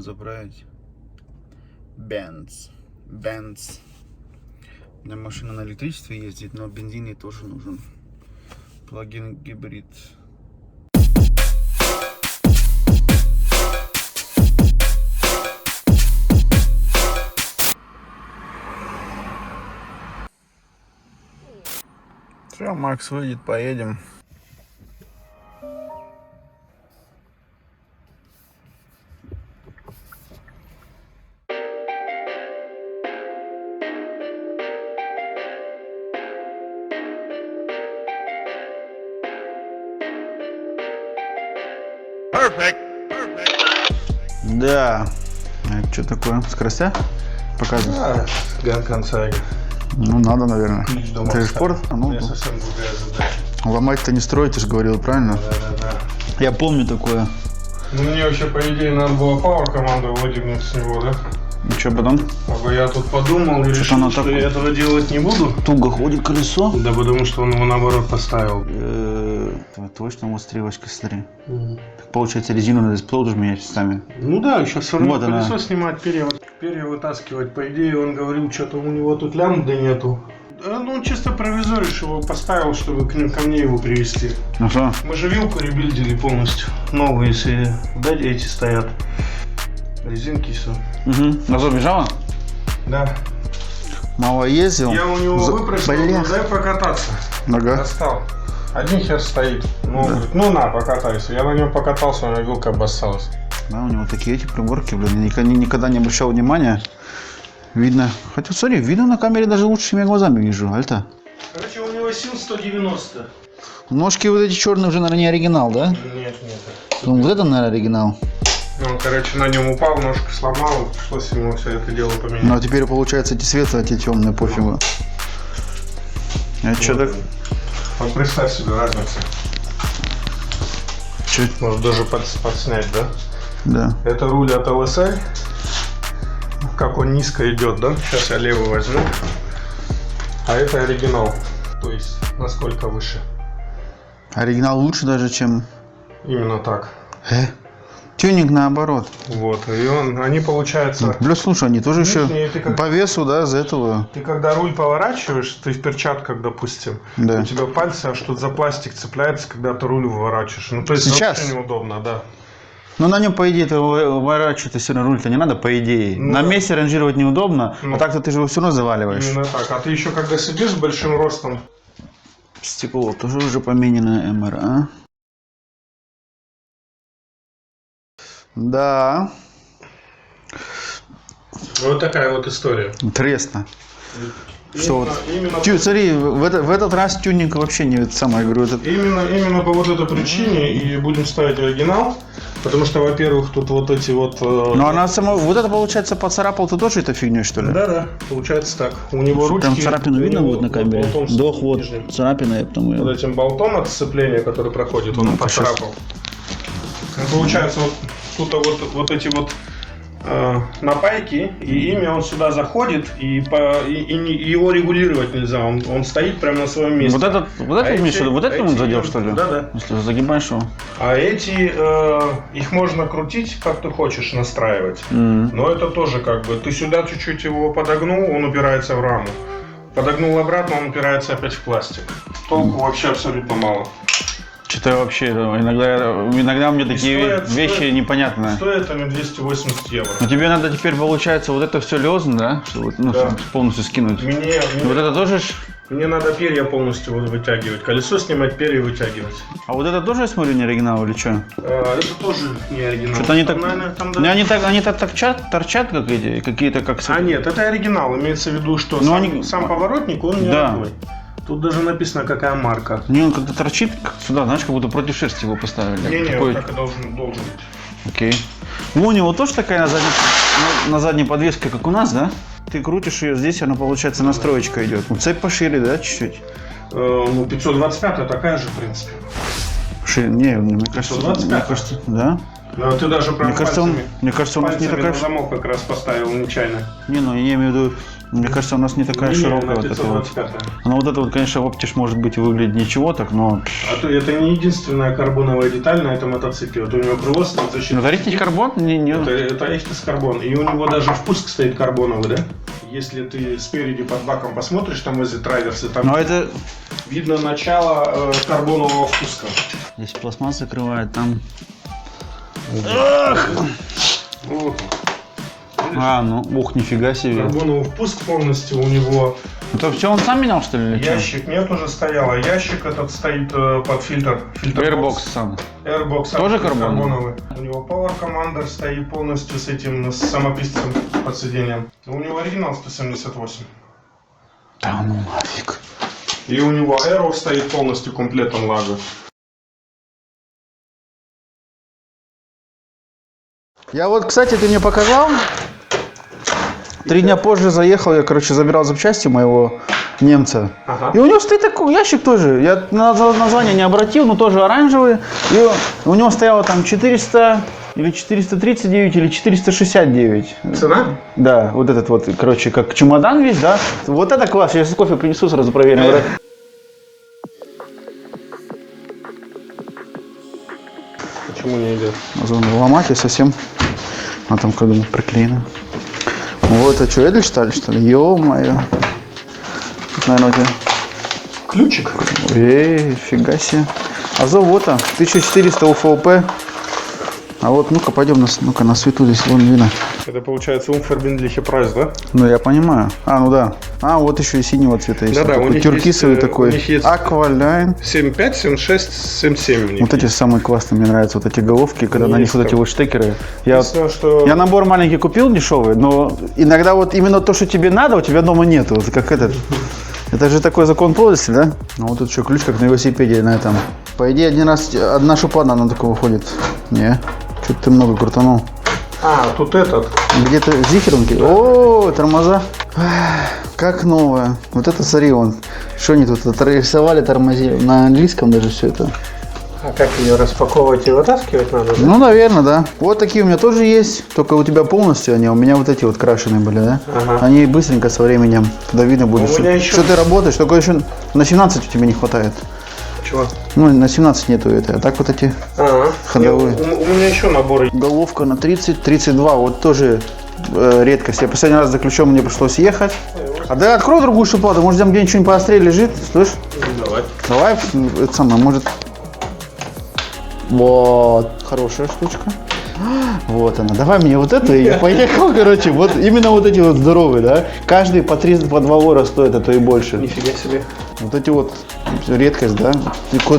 заправить. Benz. У меня машина на электричестве ездит, но бензин ей тоже нужен. Плагин гибрид. Все, Макс выйдет, поедем. Да. Это что такое? Скоростя? Показывай. Да, Ганкансайга. Ну, надо, наверное. Дома Ты спорт? Ну, я совсем другая задача. ломать-то не строить, ты же говорил, правильно? Да. Я помню такое. Ну, мне вообще, по идее, надо было Power команду выдернуть с него, да? И что потом? А я тут подумал и решил, она что так- я этого делать не буду. Туго ходит колесо. Да потому что он его наоборот поставил. Точно, вот стрелочка, смотри. Так, получается, резину на дисплей тоже менять местами. Ну да, сейчас все равно Вот она. колесо снимать, перья вытаскивать. По идее, он говорил, что-то у него тут лямбды нету. Да, ну, он чисто провизоришь его поставил, чтобы ко мне его привезти. Ну что? Мы же вилку ребилдили полностью. Новые, если да, эти стоят. Резинки все. Угу. Назад бежала? Да. Мало ездил. Я у него выпросил, Бля. дай покататься. Ага. Достал. Один хер стоит. Ну, говорит, ну на, покатайся. Я на нем покатался, у меня вилка обоссалась. Да, у него такие эти приборки, блин, я никогда не обращал внимания. Видно. Хотя, смотри, видно на камере даже лучше, чем я глазами вижу. Альта. Короче, у него сил 190. Ножки вот эти черные уже, наверное, не оригинал, да? Нет. Ну, вот это, наверное, оригинал. Ну, короче, на нем упал, ножка сломал, пришлось ему все это дело поменять. Ну, а теперь, получается, эти светлые, эти темные, пофигу. Это что так? Вот представь себе разницу. Чуть. Может даже подснять, да? Да. Это руль от LSI. Как он низко идет, да? Сейчас я левый возьму. А это оригинал. То есть, насколько выше. Оригинал лучше даже, чем... Именно так. Тюнинг наоборот. Вот. И они получается... Плюс, слушай, они тоже еще Нижние, ты как- по весу, да, за этого. Ты когда руль поворачиваешь, ты в перчатках, допустим, Да. у тебя пальцы аж тут за пластик цепляется, когда ты руль выворачиваешь. Ну, то есть Сейчас? вообще неудобно, да. Ну, на нем, по идее, ты выворачивать все равно руль-то не надо, по идее. Ну, на да. месте ранжировать неудобно, Ну. а так-то ты же его все равно заваливаешь. Именно так. А ты еще когда сидишь с большим ростом, Стекло тоже уже помененное МРА. Да, вот такая вот история. интересно. Что вот? Именно, Смотри, в этот раз тюнинг вообще не это самое, я говорю, это... именно по вот этой причине и будем ставить оригинал, потому что, во-первых, тут вот эти вот... Ну, она сама, вот это, получается, поцарапал ты тоже этой фигней, что ли? Да, получается так. У него ручки... Там царапину у видно него будет на камере? болтом с Дох, вот, нижним. царапина, я потом Вот ее... этим болтом от сцепления, который проходит, он Ну-ка, щас. поцарапал. Ну, получается, вот тут вот эти вот напайки, и ими он сюда заходит, и его регулировать нельзя, он стоит прямо на своем месте. Вот этот имеешь в виду? Вот это он задел, что ли? Да. Если загибаешь его? А эти, их можно крутить, как ты хочешь, настраивать. Но это тоже как бы, ты сюда чуть-чуть его подогнул, он упирается в раму. Подогнул обратно, он упирается опять в пластик. Толку вообще абсолютно мало. Что-то вообще, иногда мне такие стоит- вещи стоит- непонятные. Стоит они 280 евро. Но тебе надо теперь, получается, вот это все лезно, да? Чтобы, ну, Да. чтобы полностью скинуть. Вот это тоже ж... Мне надо перья полностью вытягивать, колесо снимать, перья вытягивать. А вот это тоже, я смотрю, не оригинал или что? Это тоже не оригинал. Что-то они так... Наверное, там, да. Ну, они так торчат, как эти, какие-то, как... А нет, это оригинал. Имеется в виду, что Ну, сам поворотник, он не Да. такой. Тут даже написано, какая марка. Не, он как-то торчит как сюда, знаешь, как будто против шерсти его поставили. Не, Такой- вот так и должен быть. Окей. Ну, у него тоже такая на задней подвеске, как у нас, да? Ты крутишь ее здесь, она, получается, настроечка идет. Ну, цепь пошире, да, чуть-чуть? Ну, 525 такая же, в принципе. Шире, не, мне кажется, 525? мне кажется, да. Ну, ты даже прям Мне кажется, у нас не пальцами такая... на замок как раз поставил нечаянно. Не, ну я имею в виду, мне кажется, у нас не такая широкая вот эта вот. 525. Ну вот это вот, конечно, в оптиш может быть и выглядит ничего так, но... А то это не единственная карбоновая деталь на этом мотоцикле. Вот у него крыло стоит защита. Ну, это карбон? Не. Это Эхтис карбон. И у него даже впуск стоит карбоновый, да? Если ты спереди под баком посмотришь, там возле траверса, там Но это... видно начало карбонового впуска. Здесь пластмасс закрывает, там... Вот. А, ну, ух, нифига себе. Карбоновый впуск полностью у него. Это все он сам менял, что ли, или что? Ящик нет, уже стоял, а ящик этот стоит под фильтр. Airbox сам. Airbox Тоже карбоновый? У него Power Commander стоит полностью с этим, с самописцем под сиденьем. У него оригинал 178. Да ну нафиг. И у него Aero стоит полностью комплектом лага. Я вот, кстати, ты мне показал. 3 дня позже заехал, я, короче, забирал запчасти моего немца. Ага. И у него стоит такой ящик тоже. Я на название не обратил, но тоже оранжевый. И у него стояло там 400 или 439 или 469. Цена? Да, вот этот вот, короче, как чемодан весь, да. Вот это класс. Я сейчас кофе принесу, сразу проверим. Почему не идет? Ломать и совсем. А там как бы приклеено. Вот, а что, Эдель что ли? Ё-моё. Тут, наверное, у тебя... Ключик? Фига себе. А завод-то 1400 УФОП. А вот, ну-ка, пойдем, ну-ка, на свету здесь вон видно. Это получается Unverbindliche Preis, да? Ну, я понимаю. А, ну да. А, вот еще и синего цвета есть. Да-да, такой, у них тюркисовый есть, такой. у них есть Аквалайн. 7.5, 7.6, 7.7 у них. Вот эти самые классные, мне нравятся вот эти головки, когда на них Есть вот эти там. вот штекеры. Я, Единственное, что... я набор маленький купил, дешевый, но иногда вот именно то, что тебе надо, у тебя дома нету. Вот как этот. Это же такой закон подлости, да? Ну вот тут еще ключ, как на велосипеде на этом. По идее, одна шупана на такого выходит. Не, что-то ты много крутанул. А, тут этот. Где-то зихерунки. О, тормоза. Как новое. Вот это, смотри, вон. Что они тут отрисовали, тормозили. На английском даже все это. А как ее распаковывать и вытаскивать надо? Да? Ну, наверное, да. Вот такие у меня тоже есть. Только у тебя полностью они, а у меня вот эти вот крашеные были, да? Ага. Они быстренько со временем, когда видно будет, У меня еще- что ты работаешь. Только еще на 17 у тебя не хватает. Чего? Ну, на 17 нету это. А так вот эти Ага. ходовые. У меня еще набор. Головка на 30, 32. Вот тоже редкость. Я последний раз за ключом мне пришлось ехать. А да, открой другую шуплату. Может, там где-нибудь что-нибудь поострее лежит. Слышь? Давай. Давай, это самое, может... Вот, хорошая штучка. Вот она. Давай мне вот эту, и я поехал, короче. Вот именно вот эти вот здоровые, да? Каждый по 3, по 2 евро стоит, а то и больше. Нифига себе. Вот эти вот редкость, да?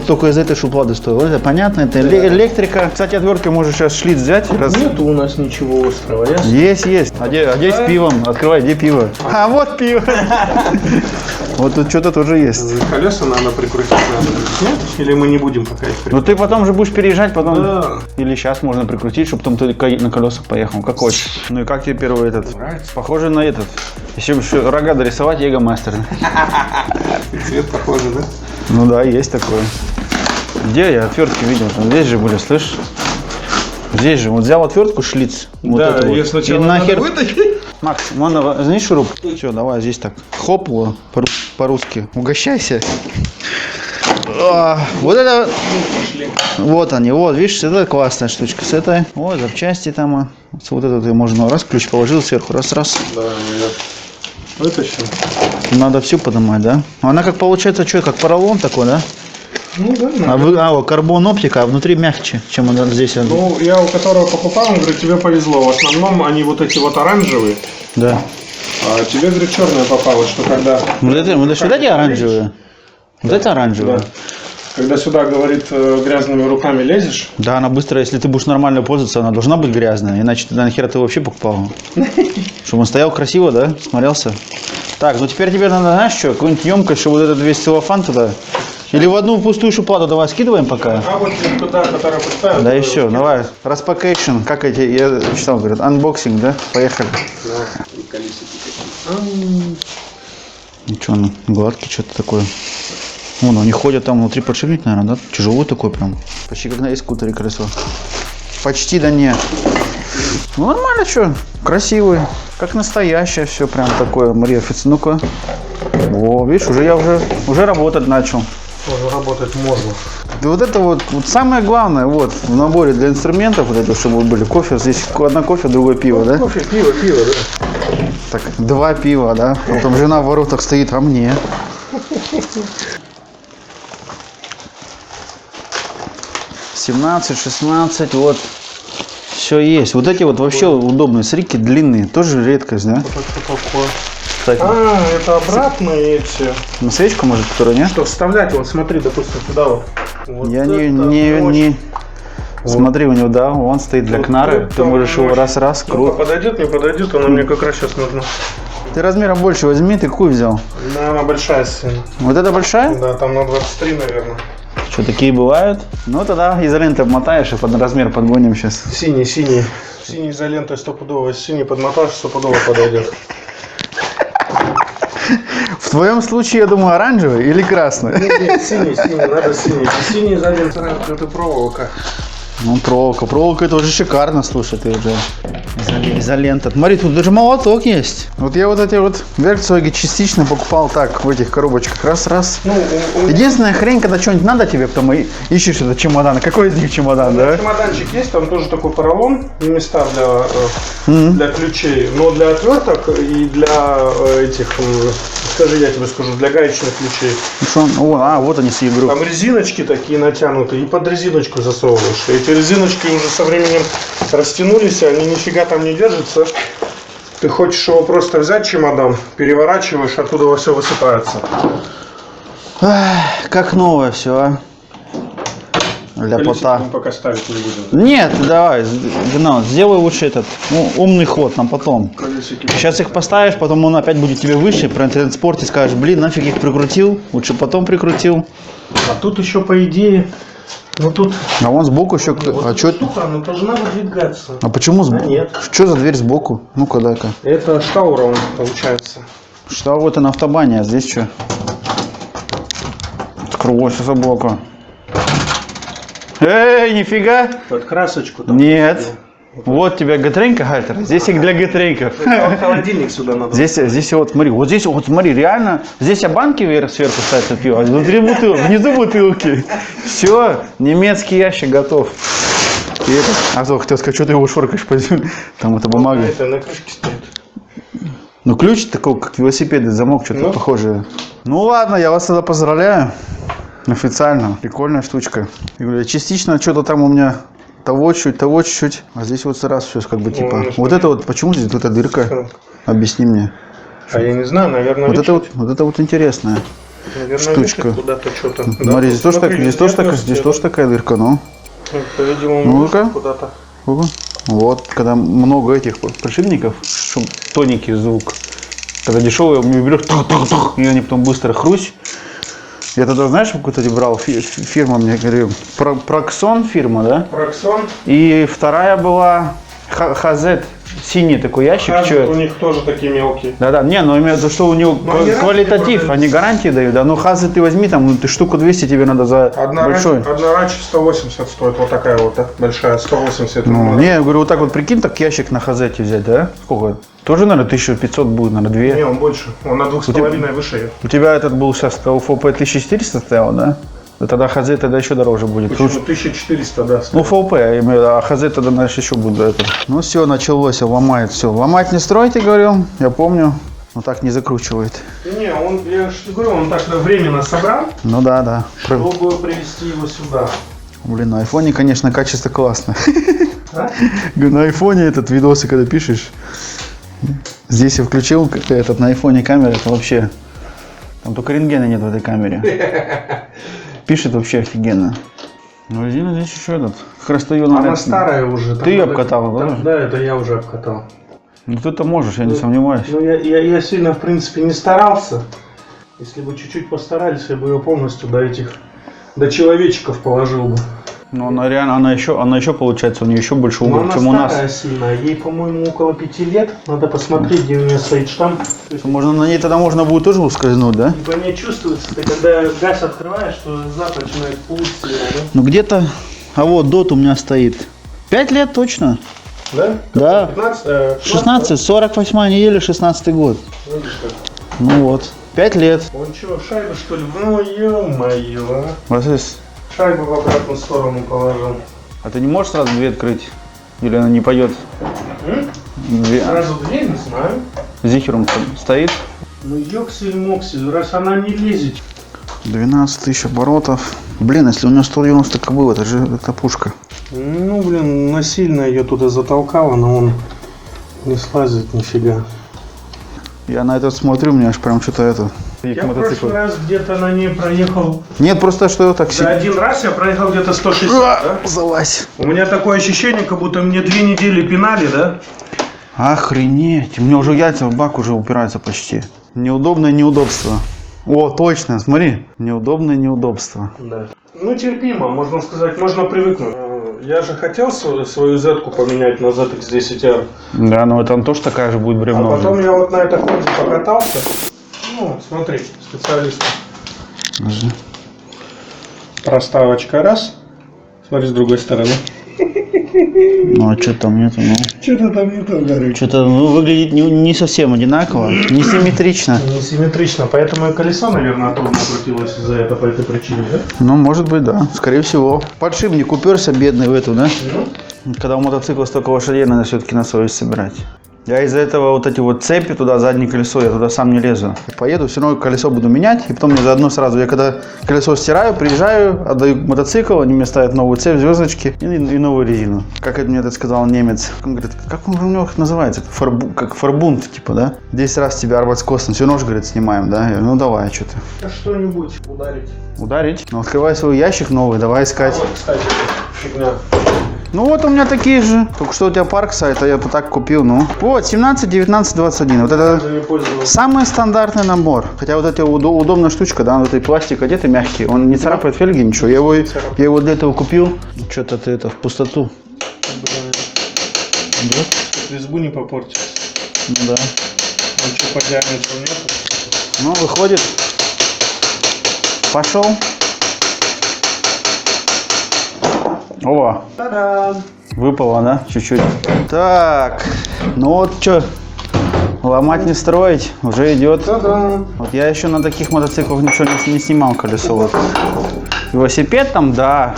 Только из этой шуплады стоит. Вот это понятно, это электрика. Кстати, отверткой можешь сейчас шлиц взять. Нету у нас ничего острого, ясно? Есть. А где с пивом? Открывай, где пиво? А вот пиво. Вот тут что-то тоже есть. Колеса надо прикрутить надо. Нет? Или мы не будем пока их Ну ты потом же будешь переезжать, потом... Да. Или сейчас можно прикрутить, чтобы потом ты на колесах поехал. Как хочешь. Ну и как тебе первый этот? Нравится. Похоже на этот. Еще рога дорисовать, Егомастер. Цвет похожий, да? Ну да, есть такое. Где я отвертки видел? Там здесь же были, слышишь? Здесь же. Вот взял отвертку, шлиц. Вот Да, эту вот. ее сначала И нахер... надо вытащить. Макс, вон, знаешь, шуруп? Все, давай здесь так. Хоп, его, по-русски. Угощайся. Вот это... Вот они, вот, видишь, это классная штучка. С этой, вот, запчасти там. Вот это ты можно раз, ключ положил сверху, раз. Да, я вытащил. Надо всю поднимать, да? Она как получается, что, как поролон такой, да? Ну да, Вот карбон оптика, а внутри мягче, чем она здесь. Ну, я у которого покупал, он говорит, тебе повезло. В основном они вот эти вот оранжевые, Да. а тебе, говорит, черная попалась, что когда... Вот эти оранжевые. Вот это оранжевые. Да. Когда сюда, говорит, грязными руками лезешь, Да, она быстро, если ты будешь нормально пользоваться, она должна быть грязная, иначе тогда нахера ты вообще покупал? Чтобы он стоял красиво, да? Смотрелся. Так, ну теперь тебе надо, знаешь что, какую-нибудь емкость, чтобы вот этот весь целлофан туда. Или в одну пустую шуплату давай скидываем пока. а вот туда, которая поставила... Да и все, давай. Распакейшн, как эти, я читал, говорят, анбоксинг, да? Поехали. Да, и колесики такие. Ничего, ну, гладкий, что-то такое. Вон, они ходят там внутри подшипник, наверное, да? Тяжелый такой прям. Почти как на эскутере колесо. почти да нет. Ну нормально, что, красивый, как настоящее все прям такое, Мария Офицер. Ну-ка. О, видишь, я уже работать начал. Тоже работать можно. И вот это вот самое главное, вот, в наборе для инструментов, вот это, чтобы были кофе, здесь одна кофе, другое пиво, да? Кофе, пиво, да. Так, 2 пива, да? Потом жена в воротах стоит, а мне? 17, 16, вот, все есть. Вот эти вот вообще удобные срики, длинные, тоже редкость, да? Вот это такое. Кстати, Это обратные эти. на свечку, может, которая, нет? Что вставлять, вот смотри, допустим, сюда вот. Вот Я это не... мощь. Смотри, у него, да, он стоит для Вот кнары, ты это можешь его мощь. раз-раз, Ну, круто. подойдет, не подойдет, она мне как раз сейчас нужна. Ты размером больше возьми, ты какую взял? Да, она большая сильно. Вот это большая? Да, там на 23, наверное. Что, такие бывают? Ну, тогда изолентой обмотаешь и под размер подгоним сейчас. Синий. Синий изолентой стопудово. Синий подмоташ, стопудово подойдет. В твоем случае, я думаю, оранжевый или красный? Нет, синий, надо синий. Синий изолента, это проволока. Ну, проволока это уже шикарно, слушай, ты уже. Изолента. Смотри, тут даже молоток есть. Вот я вот эти вот werkzeuge частично покупал так, в этих коробочках. Раз. Ну, Единственная хрень, когда что-нибудь надо тебе, потом и ищешь этот чемодан. Какой из них чемодан, да? чемоданчик есть, там тоже такой поролон, и места для ключей, но для отверток и для этих, скажи, я тебе скажу, для гаечных ключей. Вот они с игру. Там резиночки такие натянутые, и под резиночку засовываешь. Эти резиночки уже со временем растянулись, они нифига там не держатся. Ты хочешь его просто взять, чемодан, переворачиваешь, оттуда все высыпается. Ах, как новое все, а? Ляпота. Мы пока ставить не будем. Нет, давай, сделай лучше этот умный ход на потом. Сейчас их поставишь, потом он опять будет тебе выше, про транспорте скажешь, блин, нафиг их прикрутил, лучше потом прикрутил. А тут еще по идее, ну тут... А вон сбоку еще... Вот а что? штука, она должна выдвигаться. А почему сбоку? нет. Что за дверь сбоку? Ну-ка, дай-ка. Это штаура он получается. Что вот и на автобане, а здесь что? Откройся сбоку. Эй, нифига! Под красочку там. Нет. Вот тебе гатренька, Гальтер. Здесь их для гатреньков. Холодильник сюда надо. Здесь вот смотри, реально. Здесь банки сверху ставятся пиво, а внутри бутылки, внизу бутылки. Все, немецкий ящик готов. И это, хотел сказать, что ты его шоркаешь, там это бумага. Это на крышке стоит. Ну ключ такой, как велосипедный замок, что-то похожее. Ну ладно, я вас тогда поздравляю. Официально. Прикольная штучка. Я говорю, частично что-то там у меня того чуть-чуть. А здесь вот раз все как бы типа. Вот это вот, почему здесь вот эта дырка? Объясни мне. А я не знаю, наверное, вот это вот интересная штучка. Куда-то что-то. Смотри, здесь тоже такая дырка, ну. По-видимому, Ну-ка. куда-то. Вот, когда много этих подшипников, чтобы тоненький звук. Когда дешевые, берешь, и они потом быстро хрусь. Я тогда, знаешь, какую-то брал фирма, мне говорил, Проксон фирма, да? Проксон. И вторая была Хазет, синий такой ящик. Хазет у них тоже такие мелкие. Да, но имею в виду, что у него квалитатив, они гарантии дают, да. Ну Хазет ты возьми, там, ты штуку 200 тебе надо за большой. Одна рач 180 стоит, вот такая вот, да? Большая, 180. Не, я говорю, вот так вот прикинь, так ящик на Хазете взять, да? Сколько? Тоже, наверное, 1500 будет, наверное, 2. Не, он больше. Он на 2,5 выше. У тебя этот был сейчас ФОП 1400 стоял, да? Тогда ХЗ тогда еще дороже будет. Почему? 1400, да. Ну, ФОП, а ХЗ тогда, значит, еще будет до этого. Ну, все, началось, ломает все. Ломать не стройте, говорил, я помню. Но так не закручивает. Не, я же говорю, он так временно собрал. Ну да. Чтобы привезти его сюда. Блин, на айфоне, конечно, качество классное. На айфоне этот видосы, когда пишешь. Здесь я включил этот на айфоне камеру, это вообще. Там только рентгена нет в этой камере. Пишет вообще офигенно. Ну, резина здесь еще этот. Хростоёна. Она старая уже. Ты ее обкатал, да? Да, это я уже обкатал. Ну ты-то можешь, я не сомневаюсь. Ну я сильно, в принципе, не старался. Если бы чуть-чуть постарались, я бы ее полностью до человечков положил бы. Ну она реально, она еще получается, у нее еще больше угол, чем у нас. Она старая сильно, ей, по-моему, около 5 лет. Надо посмотреть, где у нее стоит штамп. Можно на ней тогда можно будет тоже ускользнуть, да? По ней чувствуется, ты когда газ открываешь, что запах начинает плыть. Ну где-то, а вот дот у меня стоит 5 лет точно. Да? Да. 15, 16, 48 неделя, 16 год. Видишь как? Ну вот, 5 лет. Он что, шайбу что ли? Ну ё-моё, а. Вот здесь. Шайбу в обратную сторону положил. А ты не можешь сразу дверь открыть? Или она не пойдет? Сразу дверь, не знаю. Зихером стоит. Ну ёксель-моксель, раз она не лезет. 12 тысяч оборотов. Блин, если у него 190 кобыл, это же это пушка. Ну, блин, насильно ее туда затолкало, но он не слазит нифига. Я на это смотрю, у меня аж прям что-то это. Я в прошлый раз где-то на ней проехал. Нет, просто что так За один раз я проехал где-то 160, да? Залазь. У меня такое ощущение, как будто мне 2 недели пинали, да? Охренеть. У меня уже яйца в бак уже упираются почти. Неудобное неудобство. О, точно, смотри. Неудобное неудобство. Да. Ну, терпимо, можно сказать, можно привыкнуть. Я же хотел свою Z-ку поменять на ZX 10R. Да, но это тоже такая же будет бревно. А потом я вот на этой Honda покатался. Ну, смотри, специалист. Проставочка раз. Смотри с другой стороны. Ну, а что там нету? Ну? Что-то там не то горит. Что-то выглядит не совсем одинаково, не симметрично. Не симметрично, поэтому и колесо, наверное, трудно крутилось из-за этого, по этой причине, да? Ну, может быть, да, скорее всего. Подшипник уперся бедный в эту, да? Когда у мотоцикла столько лошадей, надо все-таки на совесть собирать. Я из-за этого вот эти вот цепи туда, заднее колесо, я туда сам не лезу. Поеду, все равно колесо буду менять, и потом мне заодно сразу, я когда колесо стираю, приезжаю, отдаю мотоцикл, они мне ставят новую цепь, звездочки и новую резину. Как это мне это сказал немец. Он говорит, как он у него называется? Как фарбунт, типа, да? 10 раз тебя арбатскосом, все нож, говорит, снимаем, да? Я говорю, ну давай, что ты. А что-нибудь ударить. Ударить? Ну, открывай свой ящик новый, давай искать. Вот, кстати, фигня. Ну вот у меня такие же. Только что у тебя Парксайд, а я так купил, ну. Вот, 17, 19, 21. Вот это самый стандартный набор. Хотя вот эта удобная штучка, да, вот этой пластик одетый мягкий. Он не царапает фельги, ничего. Я его для этого купил. Что-то ты это в пустоту. Да? Резьбу не попортить. Ну да. А что, по диаметру нету? Ну, выходит. Пошел. О, Та-дам! выпало, да? Чуть-чуть. Так, ну вот что, ломать не строить, уже идет. Та-дам! Вот я еще на таких мотоциклах ничего не снимал колесо. Вот. Велосипед там, да.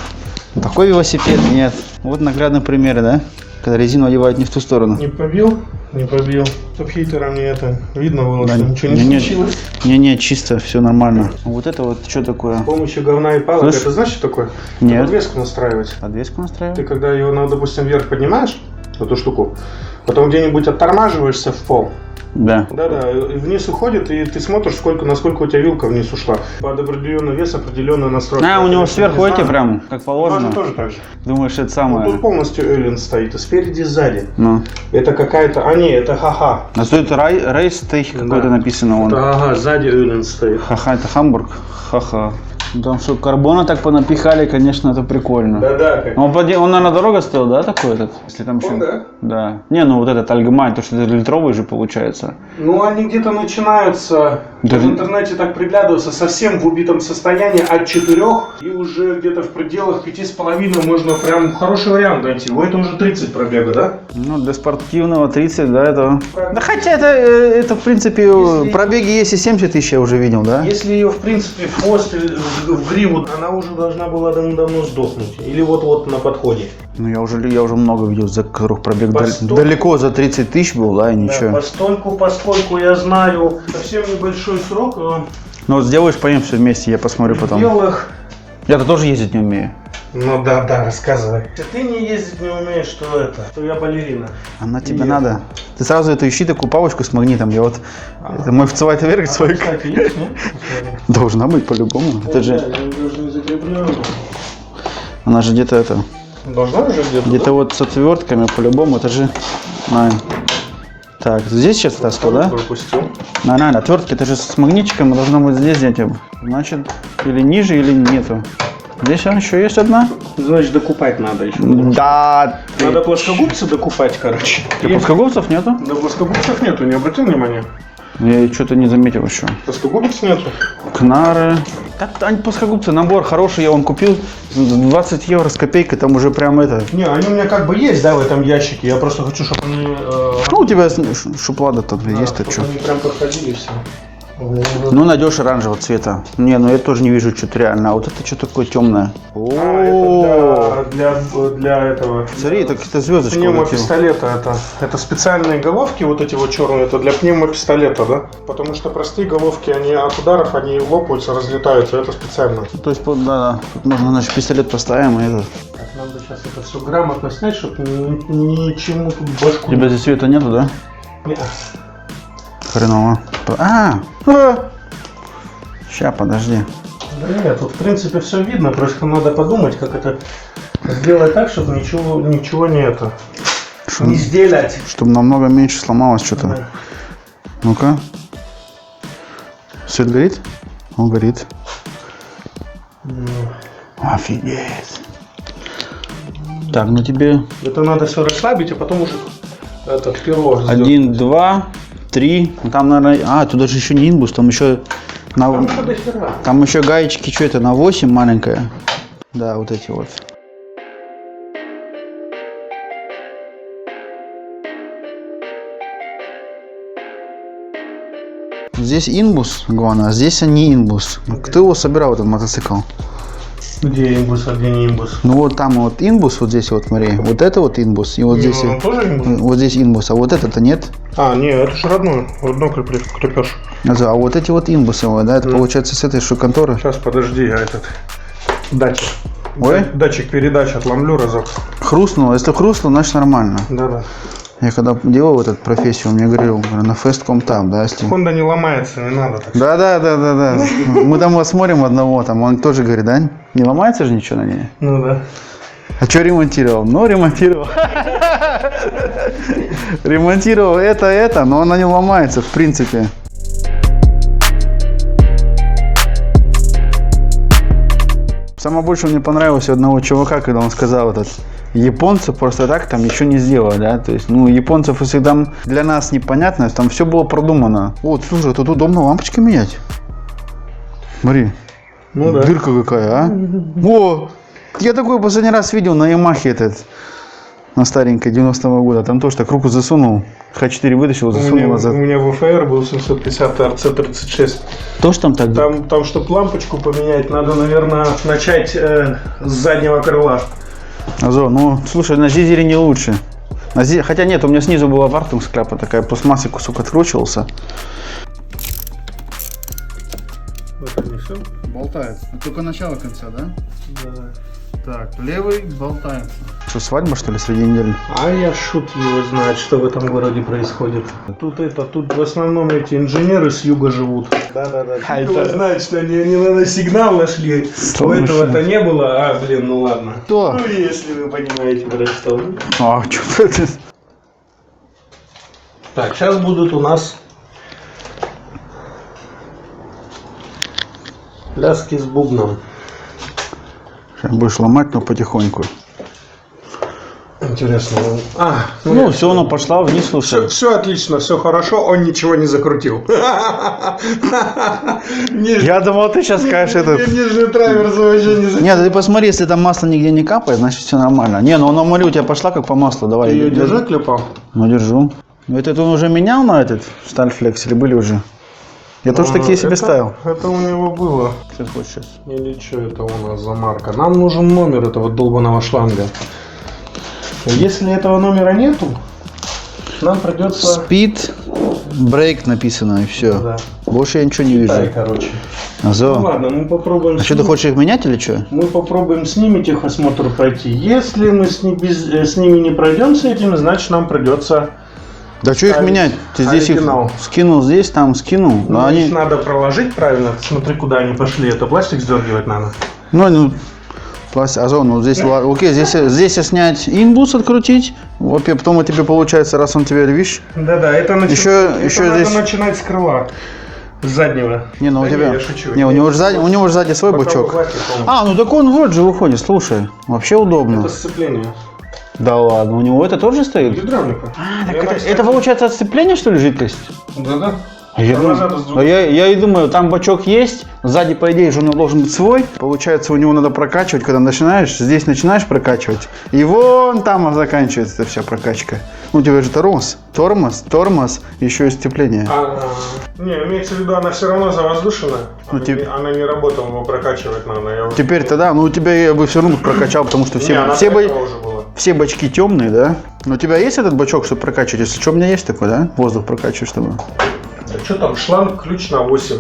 Такой велосипед нет. Вот наглядный пример, да? Когда резину одевают не в ту сторону. Не побил? Не побил. Чтоб хейтерам не это видно было, Да, что ничего не случилось. Не, чисто, все нормально. Вот это вот что такое? С помощью говна и палок, Слышь? это знаешь, что такое? Нет. Подвеску настраивать. Подвеску настраивать? Ты когда его, ну, допустим, вверх поднимаешь, эту штуку, потом где-нибудь оттормаживаешься в пол. Да. Да-да, и вниз уходит, и ты смотришь, насколько у тебя вилка вниз ушла. Под определенный вес, определенная настройка. А, у него Я сверху не эти знаю. прям, как положено. Можно тоже так же. Думаешь, это Вот самое? тут полностью Эллен стоит, и спереди, и сзади. Ну. Это какая-то... А, не, это ха-ха. А что это рейс какой-то Да. написано? Он. Это, ага, сзади Эллен стоит. Ха-ха, это Хамбург? Ха-ха. Там что, карбона так понапихали, конечно, это прикольно. Да-да, как. Он, наверное, дорого стоил, да, такой этот? Если там еще... Да. Да. Не, ну вот этот Альгемайн, то, что это литровый же получается. Ну, они где-то начинаются, Да. в интернете так приглядываться, совсем в убитом состоянии от 4 и уже где-то в пределах 5,5 можно прям хороший вариант найти. У этого уже 30 пробега, да? Ну, для спортивного 30, да, это... Да хотя это в принципе, Если- пробеги есть и 70 тысяч я уже видел, да? Если ее, в принципе, в хвост или в гриву, она уже должна была давно сдохнуть. Или вот-вот на подходе. Ну, я уже много видел, за которых пробег Постольку. далеко за 30 тысяч был, да, и ничего. Да, поскольку я знаю совсем небольшой срок, Ну, вот сделаешь, поем все вместе, я посмотрю потом. белых. Я-то тоже ездить не умею. Ну да, рассказывай. Если ты не ездить не умеешь, то я балерина. Она тебе Нет. надо. Ты сразу эту ищи такую палочку с магнитом. Я вот... Это мой вцевать вверх свой. Кстати, есть, нет? Должна быть по-любому. Это же... Я даже не закреплю. Она же где-то это... Должна уже где-то? Где-то вот с отвертками по-любому. Это же... На. Так, здесь сейчас таскал, да? Пропустил. На, отвертки, это же с магнитчиком должно быть здесь где-то. Значит, или ниже, или нету. Здесь еще есть одна? Значит, докупать надо еще. Да. Надо плоскогубцы докупать, короче. Плоскогубцев нету? Да, плоскогубцев нету, не обратил внимания? Я что-то не заметил еще. Плоскогубец нету? Кнары. Так, они плоскогубцы, набор хороший, я вон купил. 20 евро с копейкой, там уже прям это. Не, они у меня как бы есть, да, в этом ящике. Я просто хочу, чтобы они... Ну, у тебя шуплада там есть, то что. Они прям подходили все. Ну, найдешь оранжевого цвета. Не, ну я тоже не вижу что-то реально. А вот это что такое темное? Это для этого. Смотри, это какие-то звездочки. Пневмопистолета это специальные головки, вот эти вот черные, это для пневмопистолета, да? Потому что простые головки, они от ударов, они лопаются, разлетаются, это специально. То есть, да, тут можно, значит, пистолет поставим и это. Так, нам бы сейчас это все грамотно снять, чтобы ничему тут башку... У тебя здесь света нету, да? Нет. Хреново. Ща, подожди. Да нет, тут в принципе все видно, просто надо подумать, как это сделать так, чтобы ничего не это. Не сделать. Чтобы намного меньше сломалось что-то. Да. Ну-ка. Свет горит? Он горит. Офигеть. Так, ну тебе... Это надо все расслабить, а потом уже это перо сделать. 1, 2, 3. Там, наверное... тут даже еще не инбус, там еще... Там еще гаечки, что это, на 8 маленькая. Да, вот эти вот. Здесь инбус, главное, а здесь не инбус. Кто его собирал, этот мотоцикл? Где инбус, а где не инбус? Ну вот там вот инбус, вот здесь вот, смотри. Вот это вот инбус, и вот здесь... тоже инбус? Вот здесь инбус, а вот это-то нет. Нет, это же родной крепеж. А вот эти вот инбусы, да, это получается с этой конторы. Сейчас, подожди, я этот датчик. Ой. Датчик передач отломлю разок. Хрустнуло, если хрустнуло, значит нормально. Да. Я когда делал эту профессию, он мне говорил, на Festcom там, да, если... Honda не ломается, не надо так. Да. Мы там вот смотрим одного, там он тоже говорит, да, не ломается же ничего на ней? Ну да. А что ремонтировал? Ну, ремонтировал. Ремонтировал это, но она не ломается, в принципе. Самое больше мне понравилось у одного чувака, когда он сказал этот, японцы просто так там ничего не сделали, да, то есть, ну, японцев, если там для нас непонятно, там все было продумано. Вот, слушай, тут удобно лампочки менять. Смотри, ну, да. Дырка какая, а? О, я такой последний раз видел на Ямахе этот, на старенькой 90-го года, там тоже так руку засунул, Х4 вытащил, засунул назад. У меня в ВФР был 750 RC36. Тоже там так? Там, чтобы лампочку поменять, надо, наверное, начать с заднего крыла. Азо, ну, слушай, на Зизере не лучше. Хотя нет, у меня снизу была вартунг-скляпа, такая пластмасса, кусок откручивался. Это не все? Болтается. Только начало конца, да? Да. Так, левый болтается. Что, свадьба, что ли, среди недели? А я шут его знает, что в этом городе происходит. Тут в основном эти инженеры с юга живут. Да. Кто знает, что они на сигнал нашли. У этого-то не было. Ну ладно. Что? Ну, если вы понимаете, про что. Что это? Так, сейчас будут у нас пляски с бубном. Сейчас будешь ломать, но потихоньку. Интересно. Ну, все, она пошла вниз, слушай. Все отлично, все хорошо, он ничего не закрутил. Я думал, ты сейчас скажешь это. Нижний траверс вообще не закрутил. Нет, ты посмотри, если там масло нигде не капает, значит все нормально. Не, ну она, смотри, у тебя пошла как по маслу, давай. Ты ее держи, клепал? Ну, держу. Это он уже менял на этот Стальфлекс или были уже? Я тоже такие себе ставил. Это у него было. Сейчас вот сейчас. Или что это у нас за марка? Нам нужен номер этого долбаного шланга. Если этого номера нету, нам придется... Speed Brake написано и все. Да. Больше я ничего не вижу. Дай, короче. Азо. Ну ладно, мы попробуем... А что, ты хочешь их менять или что? Мы попробуем с ними техосмотр пройти. Если мы с ними не пройдем с этим, значит нам придется... Да что их менять? Ты здесь оригинал. их скинул, здесь, там скинул. Ну, Но их надо проложить правильно. Смотри, куда они пошли. Это пластик сдергивать надо. Ну, пластик, озон, вот здесь, окей, здесь снять инбус, открутить. Вот потом у тебя получается, раз он тебе, видишь? Да, это надо здесь... начинать с крыла. С заднего. Не, ну да у тебя... я шучу. Не, у него же сзади свой бачок. Ну так он вот же выходит, слушай. Вообще удобно. Это сцепление. Да ладно, у него это тоже стоит? Гидравлика. Это получается от сцепления, что ли, жидкость? Да. Я и думаю, там бачок есть, сзади, по идее, же он должен быть свой. Получается, у него надо прокачивать, когда начинаешь, здесь начинаешь прокачивать, и вон там заканчивается эта вся прокачка. Ну, у тебя же тормоз, еще и сцепление. Не, имеется в виду, она все равно завоздушена. Она не работала, его прокачивать надо. Теперь-то да, но у тебя я бы все равно прокачал, потому что все бачки темные, да? Но у тебя есть этот бачок, чтобы прокачивать? Если что, у меня есть такой, да? Воздух прокачиваешь, чтобы. А что там, шланг, ключ на 8.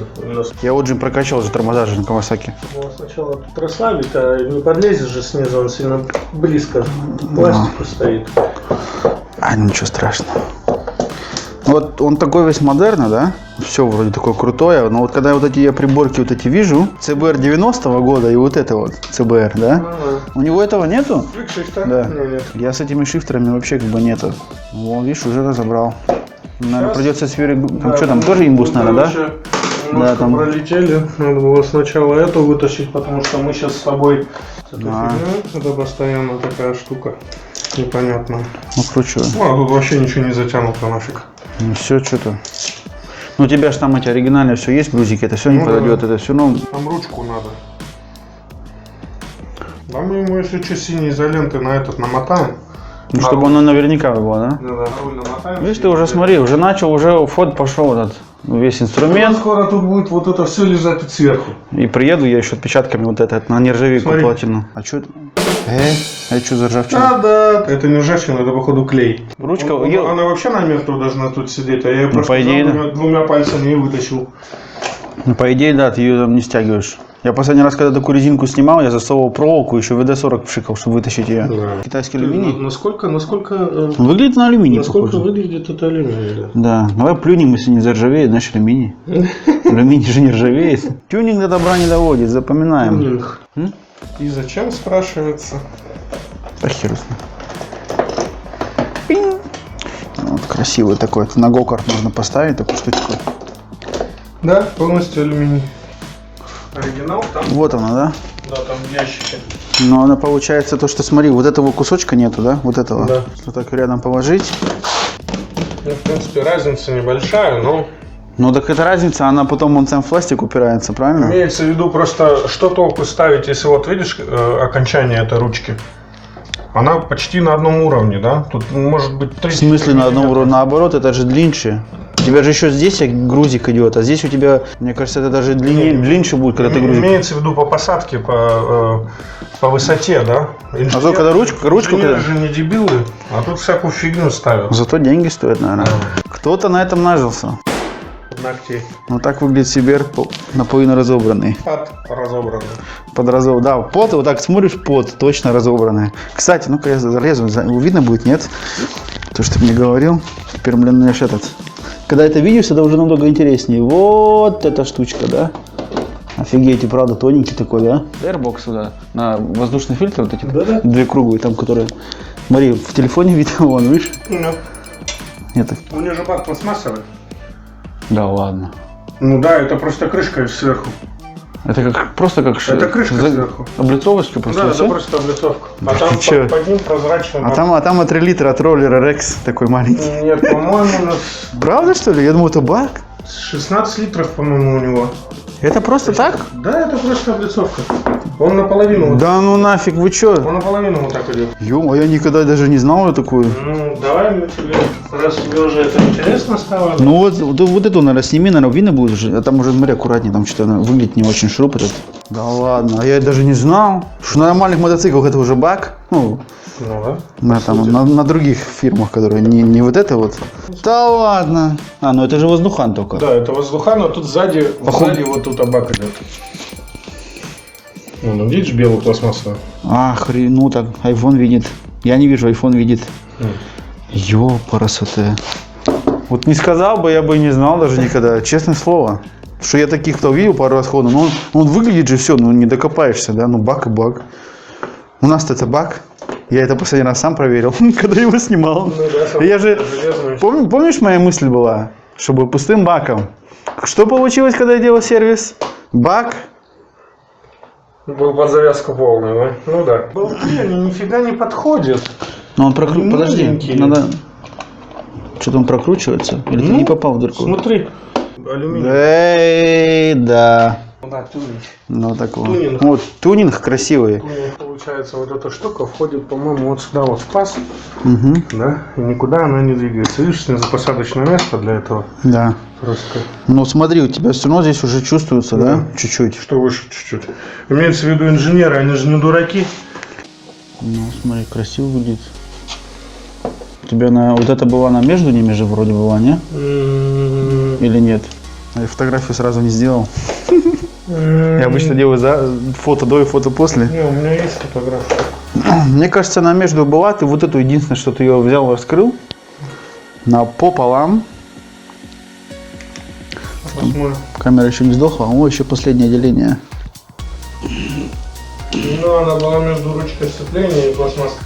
Я вот же прокачал же тормоза же на Кавасаки. Ну, сначала тут расслабить, а не подлезешь же снизу, он сильно близко к пластику стоит. А, ничего страшного. Вот он такой весь модерный, да? Все вроде такое крутое, но вот когда вот эти я приборки вот эти вижу, CBR 90-го года и вот это вот CBR, да? У него этого нету? Квикшифта? Да. Нет. Я с этими шифтерами вообще как бы нету. Вон, видишь, уже разобрал. Наверное, придется сверить. Там что там, тоже имбус надо, да? Да, там пролетели. Надо было сначала эту вытащить, потому что мы сейчас с тобой это постоянно такая штука. Непонятно. Ну, кручу. Ну, а тут вообще ничего не затянуто нафиг. Ну, все что-то. Ну, у тебя же там эти оригинальные все есть, грузики, это все не подойдет, это все, ну... Там ручку надо. Да мы ему, если что, синей изоленты на этот намотаем. Ну, чтобы оно наверняка было, да? Да, руль намотаем. Видишь, ты уже смотри, уже начал, уже вход пошел этот весь инструмент. Скоро тут будет вот это все лежать тут сверху. И приеду я еще отпечатками вот это на нержавейку платину. А что это? А это что за ржавчина? Да. Это не ржавчина, это походу клей. Ручка. Она вообще намертво должна тут сидеть, а я ее просто по идее, двумя пальцами и вытащил. Ну, по идее, да, ты ее там не стягиваешь. Я последний раз, когда такую резинку снимал, я засовывал проволоку, еще ВД-40 пшикал, чтобы вытащить ее. Да. Китайский алюминий. Насколько выглядит на алюминий, насколько похоже. выглядит это алюминий, Да. Давай плюнем, если не заржавеет, значит алюминий. Алюминий же не ржавеет. Тюнинг до добра не доводит, запоминаем. И зачем, спрашивается? Да хер знает. Вот красивый такой. На го-карт можно поставить такую штучку. Да, полностью алюминий. Оригинал там? Вот она, да? Да, там в ящике. Но она получается то, что смотри, вот этого кусочка нету, да? Вот этого. Да. Вот так рядом положить. Ну, в принципе, разница небольшая, но... Ну так эта разница, она потом он сам в пластик упирается, правильно? Имеется в виду просто, что толку ставить, если вот видишь окончание этой ручки? Она почти на одном уровне, да? Тут может быть 30 В смысле на одном уровне? Наоборот, это же длиннее. У тебя же еще здесь грузик идет, а здесь у тебя, мне кажется, это даже длиннее будет, когда ты грузик. Имеется в виду по посадке, по высоте, да? А то когда ручку инженеры же не дебилы, а тут всякую фигню ставят. Зато деньги стоят, наверное. Кто-то на этом нажился. Ногтей. Вот так выглядит CBR наполовину разобранный. Разобранный. Да, под, вот так смотришь, под, точно разобранный. Кстати, ну-ка я залезу, видно будет, нет? То, что ты мне говорил. Теперь, блин, знаешь, этот. Когда это видишь, это уже намного интереснее. Вот эта штучка, да? Офигеть, и правда тоненький такой, да? Airbox сюда, на воздушный фильтр вот эти, да? Две круглые, там, которые... Смотри, в телефоне видно, вон, видишь? Нет. У нее же бак пластмассовый. Да ладно. Ну да, это просто крышка сверху. Это просто как... Это крышка сверху. Облицовочка просто? Да, это просто облицовка. Да а там под ним прозрачный. А там от релитра, от роллера Rex такой маленький. Нет, по-моему, Правда, что ли? Я думал, это бак. 16 литров, по-моему, у него. Это просто так? Да, это просто облицовка. Он наполовину. Да ну нафиг, вы чё? Он наполовину вот так идет. Ё, я никогда даже не знал такую. Ну, давай мы тебе, раз тебе уже это интересно стало. Ну вот эту, наверное, сними, наверное, видно будет уже. А там уже, смотри, аккуратнее, там что-то выглядит не очень шуруп этот. Да ладно, а я даже не знал, что на нормальных мотоциклах это уже бак. Ну да. На других фирмах, которые не вот это вот. Да ладно. А, ну это же воздухан только. Да, это воздухан, а тут сзади вот тут бак идет. Ну, видишь, белую пластмассовую? Ну так, iPhone видит. Я не вижу, iPhone видит. Ёпарасоте. Вот не сказал бы, я бы и не знал даже никогда, честное слово. Что я таких кто видел пару расходов, но он выглядит же все, ну не докопаешься, да, ну бак и бак. У нас-то это бак. Я это последний раз сам проверил, когда его снимал. Ну, да, я же... Помнишь, моя мысль была, чтобы пустым баком. Что получилось, когда я делал сервис? Бак. Был под завязку полный, да? Ну да. Болты, они нифига не подходят. Но он прокручивается. Подожди, надо... Что-то он прокручивается? Или ты не попал в дырку? Смотри. алюминий. Эй, да. Да, тюнинг. Ну такой. Тюнинг. Вот тюнинг красивый. Тюнинг, получается, вот эта штука входит, по-моему, вот сюда вот в паз. Угу. Да, и никуда она не двигается. Видишь, снизопосадочное место для этого. Да. Просто. Ну смотри, у тебя все равно здесь уже чувствуется, да? Чуть-чуть. Что выше чуть-чуть. Имеется в виду инженеры, они же не дураки. Ну смотри, красиво выглядит. У тебя вот это была на между ними же вроде была, не? Или нет? Я фотографию сразу не сделал. Я обычно делаю фото до и фото после. Не, у меня есть фотография. Мне кажется, она между была, ты вот эту единственное, что ты ее взял, раскрыл. Пополам. Посмотрим. Камера еще не сдохла, о, еще последнее деление. Ну, она была между ручкой сцепления и пластмассой.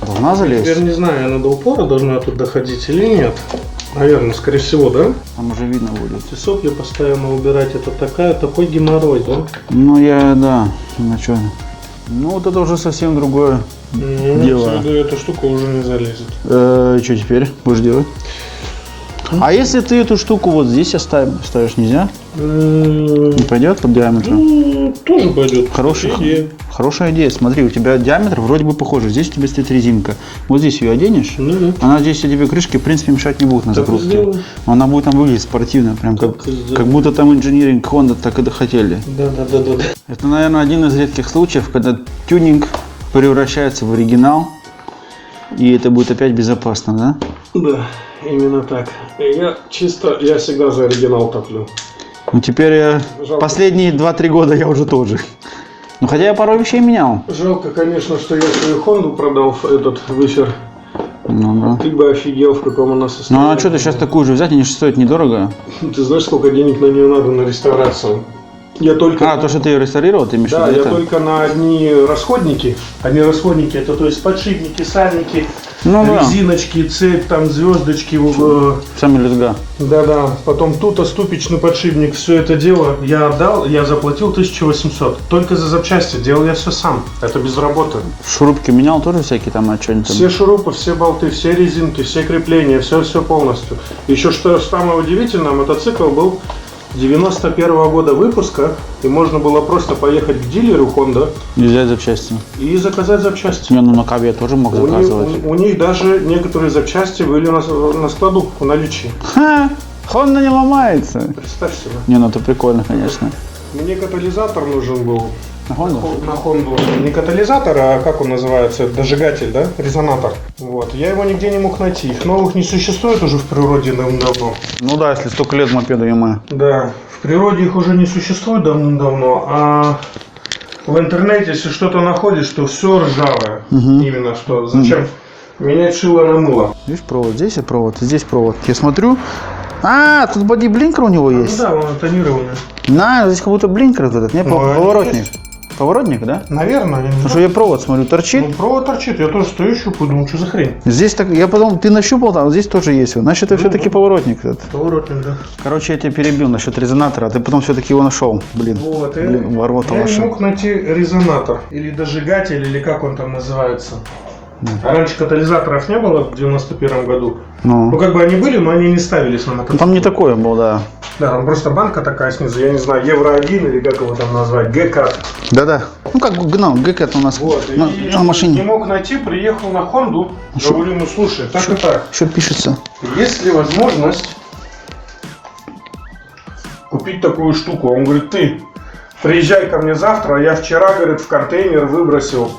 Должна залезть? Теперь не знаю, она до упора должна тут доходить или нет. Наверное, скорее всего, да? Там уже видно будет. Эти сопли постоянно убирать, это такой геморрой, да? Ну да, ну что. Ну вот это уже совсем другое дело. Эта штука уже не залезет. Что теперь будешь делать? А если ты эту штуку вот здесь оставишь, нельзя? Не пойдет под диаметром? Ну, тоже пойдет. Хорошая идея. Смотри, у тебя диаметр вроде бы похожий. Здесь у тебя стоит резинка. Вот здесь ее оденешь. Ну, да. Она здесь тебе крышки, в принципе, мешать не будет на закрутке. Но она будет там выглядеть спортивно. Прям как будто там инжиниринг Honda так и хотели. Да. Это, наверное, один из редких случаев, когда тюнинг превращается в оригинал. И это будет опять безопасно, да? Да, именно так. Я всегда за оригинал топлю. Ну теперь последние 2-3 года я уже тоже. Ну хотя я пару вещей менял. Жалко, конечно, что я свою Хонду продал, этот высер. Ну да. Ты бы офигел, в каком она состоянии. Ну а что ты сейчас такую же взять, они же стоят недорого. Ты знаешь, сколько денег на нее надо на реставрацию? То, что ты ее реставрировал, ты имеешь в виду? Да, я только на одни расходники. Одни расходники, это то есть подшипники, сальники, резиночки, цепь, там звездочки. Сами лезга. Да. Потом тут ступичный подшипник. Все это дело я отдал, я заплатил 1800. Только за запчасти. Делал я все сам. Это без работы. Шурупки менял тоже всякие там, а что-нибудь там? Все шурупы, все болты, все резинки, все крепления, все полностью. Еще что самое удивительное, мотоцикл был 91-го года выпуска, и можно было просто поехать к дилеру Honda и взять запчасти. И заказать запчасти. Не, ну на Каве я тоже мог заказывать. У них даже некоторые запчасти были на складу в наличии. Ха! Honda не ломается. Представь себе. Не, ну это прикольно, конечно. Мне катализатор нужен был. На Honda? На Honda. Не катализатор, а как он называется? Дожигатель, да? Резонатор. Вот. Я его нигде не мог найти. Их новых не существует уже в природе давно. Ну да, если столько лет мопеду ему. Да. В природе их уже не существует давно, а в интернете, если что-то находишь, то все ржавое. Именно что. Зачем менять шило на мыло? Видишь, провод здесь и провод, здесь провод. Я смотрю. А, тут бодиблинкер у него есть. Ну да, он тонированный. Здесь как будто блинкер вот этот, не? Поворотник. Поворотник, да? Наверное, я не знаю. Потому что я провод смотрю, торчит. Ну, провод торчит, я тоже стою, щупаю, думаю, что за хрень. Здесь так, я подумал, ты нащупал там, здесь тоже есть. Значит, это все-таки поворотник этот. Поворотник, да. Короче, я тебя перебил насчет резонатора, а ты потом все-таки его нашел. Блин, вот, ворвота я ваша. не мог найти резонатор, или дожигатель, или как он там называется. А раньше катализаторов не было в 91 году. Ну, как бы они были, но они не ставились на мотоцикл. Там не такое было, да. Да, там просто банка такая снизу, я не знаю, Евро-1 или как его там назвать, Г-кат. Да-да. Ну как, Г-кат у нас вот, на машине. Не мог найти, приехал на Хонду, говорю ему, слушай, так и так. Что пишется? Есть ли возможность купить такую штуку? Он говорит, ты приезжай ко мне завтра, я вчера, говорит, в контейнер выбросил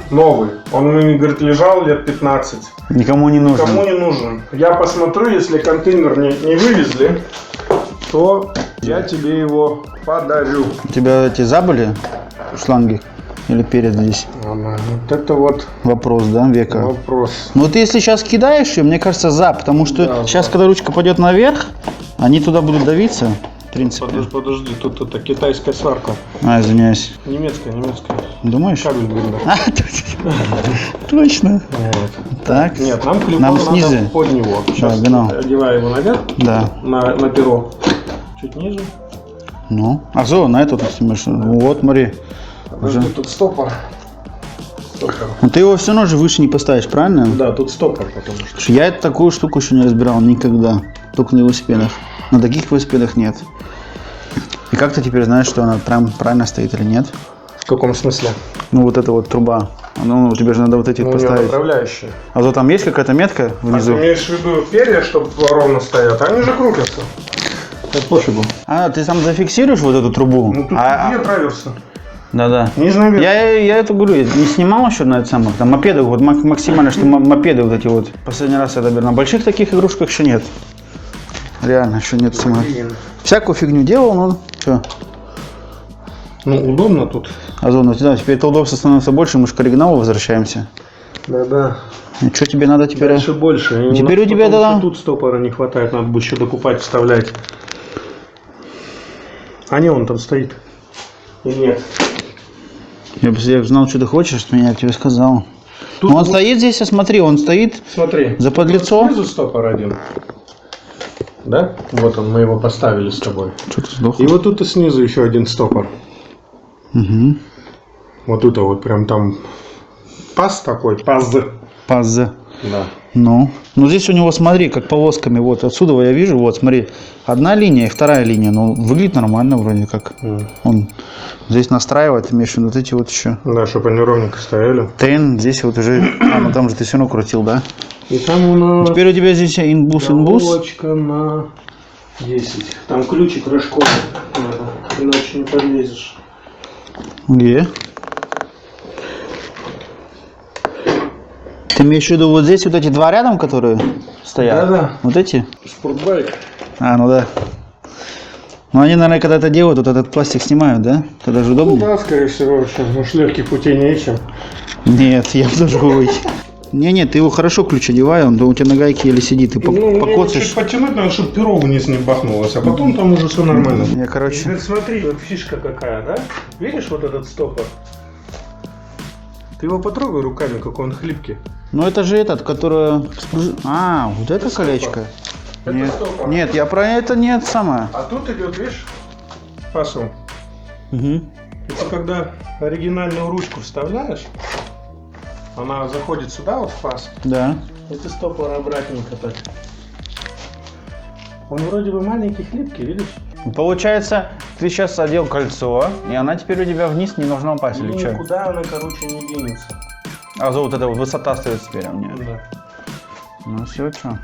новый. Он у меня, говорит, лежал лет 15. Никому не нужен. Никому не нужен. Я посмотрю, если контейнер не вывезли, то я тебе его подарю. У тебя эти забыли шланги? Или перед здесь? Вот это вот вопрос, да, века? Вопрос. Ну ты если сейчас кидаешь ее, мне кажется, за, потому что да, сейчас, когда ручка пойдет наверх, они туда будут давиться. В принципе. Подожди, тут это китайская сварка. Извиняюсь. Немецкая. Думаешь? Кабель гриндер. Точно. Так. Нет, нам клипон снизу надо под него. Сейчас одеваю его наверх. Да. На перо. Чуть ниже. Ну. На эту вот, смотри. Подожди, тут стопор. Но ты его все равно же выше не поставишь, правильно? Да, тут стопор, потому что. Я такую штуку еще не разбирал никогда. Только на велосипедах. На таких велосипедах нет. И как ты теперь знаешь, что она прям правильно стоит или нет? В каком смысле? Ну вот эта вот труба. Ну, тебе же надо вот эти Ну, у нее поставить. направляющая. А то там есть какая-то метка А внизу? ты имеешь в виду перья, чтобы ровно стоят? Они же крутятся. Это пофигу. А, ты сам зафиксируешь вот эту трубу? Ну тут две траверсы. Да-да. Нижняя верх. Я это говорю, я не снимал еще на это самое. Там мопеды, вот максимально, что мопеды вот эти вот. Последний раз я добил. На больших таких игрушках еще нет. Реально, еще нет снимать. Всякую фигню делал, но что? Ну, удобно тут. Озон, да, теперь это удобство становится больше, мы же к оригиналу возвращаемся. Да-да. И что тебе надо теперь? Дальше больше. И Теперь у тебя потом да. еще тут стопора не хватает, надо будет еще докупать, вставлять. А не, он там стоит. И нет. Я бы знал, что ты хочешь, меня я тебе сказал. Тут Но он вот- стоит здесь, а смотри, он стоит Смотри. за подлицо. Снизу стопор один. Да? Вот он, мы его поставили с тобой. Что ты сдох? И вот тут и снизу еще один стопор. Угу. Вот тут вот прям там паз такой, паз. Паза. Да. Ну здесь у него, смотри, как полосками, вот отсюда я вижу, вот смотри, одна линия и вторая линия, но выглядит нормально вроде как. Он здесь настраивает, имеешь в виду вот эти вот еще. Да, чтобы они ровненько стояли. Тен, здесь вот уже, ну там же ты все равно крутил, да? И там у нас Теперь у тебя здесь инбус. головочка на 10. Там ключик рожковый надо, иначе не подлезешь. Где? Ты имеешь в виду вот здесь вот эти два рядом, которые стоят? Да-да. Вот эти? Спортбайк. А, ну да. Ну они, наверное, когда это делают, вот этот пластик снимают, да? Тогда же Ну удобнее? да, скорее всего, вообще. Может, легких путей не ищем. Нет, я бы даже говорить. Не, ты его хорошо ключ одевай, он у тебя на гайке еле сидит, ты Ну, мне его покоцаешь. чуть подтянуть надо, чтобы перо вниз не бахнулось, а потом там уже все нормально. Я, короче, Теперь смотри, вот фишка какая, да? Видишь вот этот стопор? Ты его потрогай руками, какой он хлипкий. ну это же этот, который... А, вот это стопор. колечко? Это Нет, стопор. нет, я про это нет самое. А тут идет, видишь, фасом. Угу. И ты когда оригинальную ручку вставляешь, она заходит сюда, вот в фас, Да. и ты стопор обратненько так. Он вроде бы маленький, хлипкий, видишь? Получается, ты сейчас одел кольцо, и она теперь у тебя вниз не должна упасть, И или что? никуда она, короче, не денется. А вот эта вот высота стоит теперь у меня. Да. Ну все, что?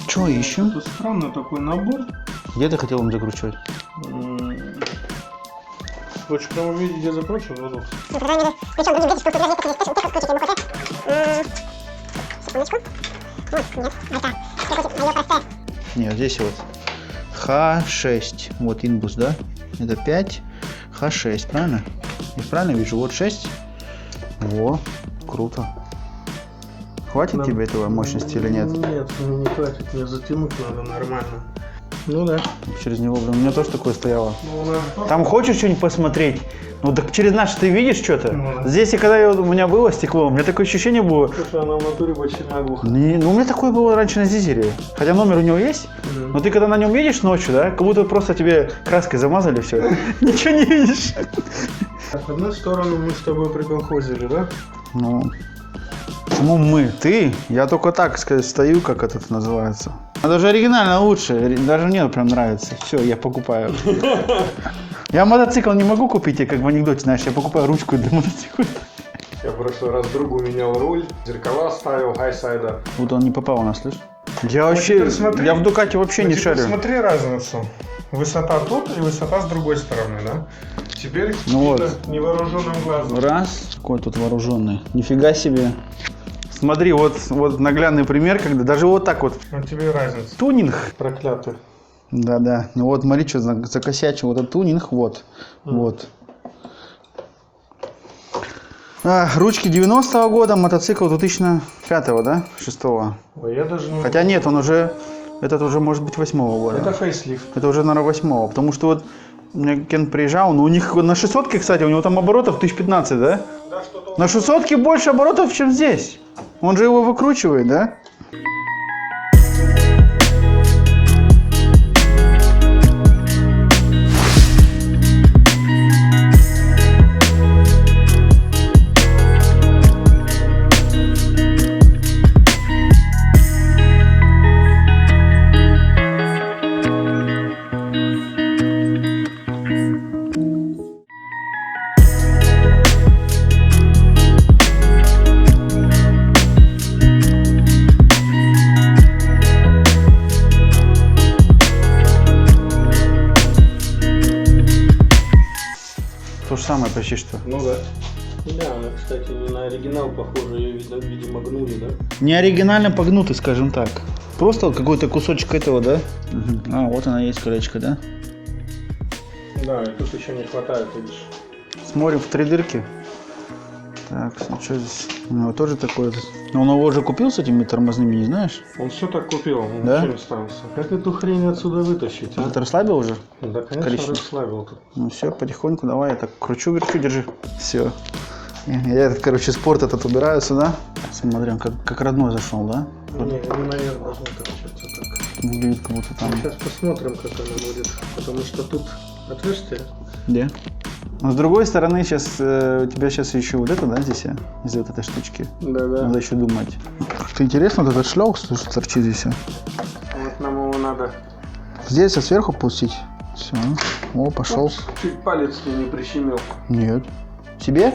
Что ищем? Это странный такой набор. Где ты хотел им закручивать? Хочешь прямо увидеть, где закручивать воду? Нет, здесь вот Х6. Вот инбус, да? Это 5. Х6, правильно? Я правильно вижу? Вот 6. Во, круто. Хватит тебе этого мощности или нет? Нет, мне не хватит, мне затянуть надо нормально. Ну да. Через него, блин, у меня тоже такое стояло. Ну, у нас тоже- Там хочешь что-нибудь посмотреть? Ну так через наш ты видишь что-то? Ну. Здесь, и когда у меня было стекло, у меня такое ощущение было. Слушай, она в натуре очень наглухо. Ну, у меня такое было раньше на Зизере. Хотя номер у него есть, но ты когда на нем едешь ночью, да, как будто просто тебе краской замазали все. Ничего не видишь. Так, одну сторону мы с тобой приколхозили, да? Ну, почему мы? Ты? Я только так сказать стою, как это называется. А даже оригинально лучше. Даже мне прям нравится. Все, я покупаю. Я мотоцикл не могу купить, я как в анекдоте, знаешь, я покупаю ручку для мотоцикла. Я в прошлый раз другу менял руль, зеркала ставил, хайсайда. Вот он не попал у нас, слышь? Я вообще, теперь смотри. я в Дукате вообще не шарю. Смотри разницу. Высота тут и высота с другой стороны, да? Теперь Ну видно вот. невооруженным глазом. Раз, какой тут вооруженный. Нифига себе. Смотри, вот наглядный пример, когда даже вот так вот. Вот тебе и разница. Тунинг. Проклятый. Да. Ну вот смотри, что закосячил. Вот этот тунинг, вот. Вот. Ручки 90-го года, мотоцикл 2005-го, да? 6-го. Ой, я даже не... Хотя нет, он уже, этот уже может быть 8-го года. Это фейслифт. Это уже, наверное, 8-го. Потому что вот у меня Кен приезжал, но у них на 600-ке, кстати, у него там оборотов 1015, да? Да, что-то... На 600-ке больше оборотов, чем здесь. Он же его выкручивает, да? самое почти что. Ну да. Да, она, кстати, не на оригинал похожа, ее, видимо, гнули, да? Не оригинально погнутый, скажем так. Просто вот какой-то кусочек этого, да? Угу. А, вот она есть колечко, да? Да, и тут еще не хватает, видишь. Смотрим в 3 дырки. Так, ну что здесь? У него тоже такой. Но он его уже купил с этими тормозными, не знаешь? Он все так купил, он Да? ничего не ставился. Как эту хрень отсюда вытащить, а? Ты расслабил уже? Да, конечно, Количество. расслабил тут. Ну все, потихоньку давай, я так кручу, верчу, держи. Все. Я этот, короче, спорт этот убираю сюда. Смотрим, как родной зашел, да? Не, наверное, должно торчаться так. Выглядит как будто там. Сейчас посмотрим, как оно будет. Потому что тут отверстие. Где? Но с другой стороны, сейчас у тебя сейчас еще вот это, да, здесь, из вот этой штучки. Да-да. Надо еще думать. Как-то интересно, вот этот шлёк, что торчит здесь. Вот нам его надо. Здесь, сверху пустить. Все. О, пошел. Чуть палец мне не прищемил. Нет. Тебе?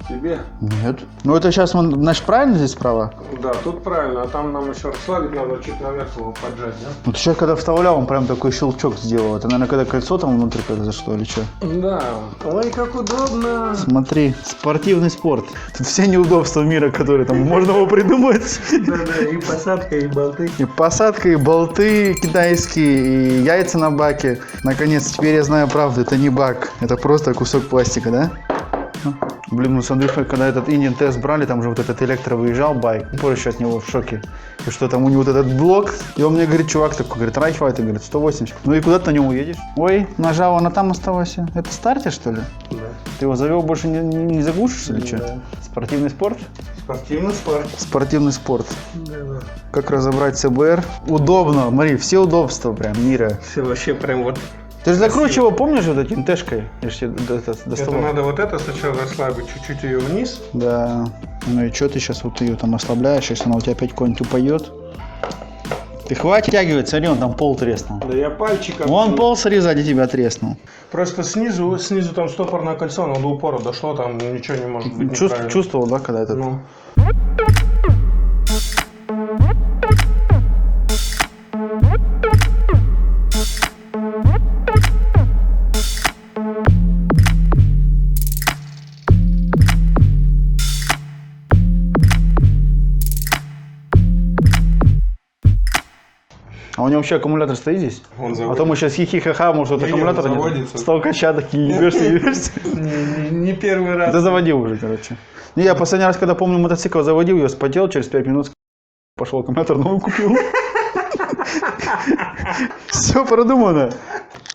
Тебе? Нет. Ну это сейчас, значит, правильно здесь справа? Да, тут правильно, а там нам еще расслабить надо, чуть наверх его поджать, да? Вот сейчас, когда вставлял, он прям такой щелчок сделал. Это, наверное, когда кольцо там внутри когда зашло или что? Да. Ой, как удобно. Смотри, спортивный спорт. Тут все неудобства мира, которые там можно его придумать. Да-да, и посадка, и болты. И посадка, и болты китайские, и яйца на баке. Наконец, теперь я знаю правду, это не бак, это просто кусок пластика, да? Блин, мы с Андрюхой, когда этот Indian тест брали, там же вот этот электро выезжал байк, еще от него в шоке. И что там у него вот этот блок, и он мне говорит, чувак такой, говорит, райхвайт, говорит, 180. Ну и куда ты на нем уедешь? Ой, нажал, она там осталась. Это стартер, что ли? Да. Ты его завел, больше не заглушишь или что? Да. Спортивный спорт? Спортивный спорт. Спортивный спорт. Да-да. Как разобрать СБР? Удобно, смотри, все удобства прям мира. Все вообще прям вот. Ты же закручивал, помнишь, вот этим тэшкой? Я ж тебе Это доставал. надо вот это сначала расслабить, чуть-чуть ее вниз. Да. Ну и что ты сейчас вот ее там ослабляешь, если она у тебя опять куда-нибудь упадет? Ты хватит тягивать, смотри, он там пол треснул. Да я пальчиком. Вон пол, смотри, сзади тебя треснул. Просто снизу там стопорное кольцо, оно до упора дошло, там ничего не может быть неправильно. Чувствовал, да, когда это? Ну. А у него вообще аккумулятор стоит здесь? Он А заводится. то мы сейчас хихи-ха-ха, может, вот Не, аккумулятор он нет. заводится. Столкача такие, ебешься. Не первый раз. Да заводил уже, короче. Не, я последний раз, когда помню, мотоцикл заводил, я спотел, через 5 минут пошел аккумулятор новый купил. Все продумано.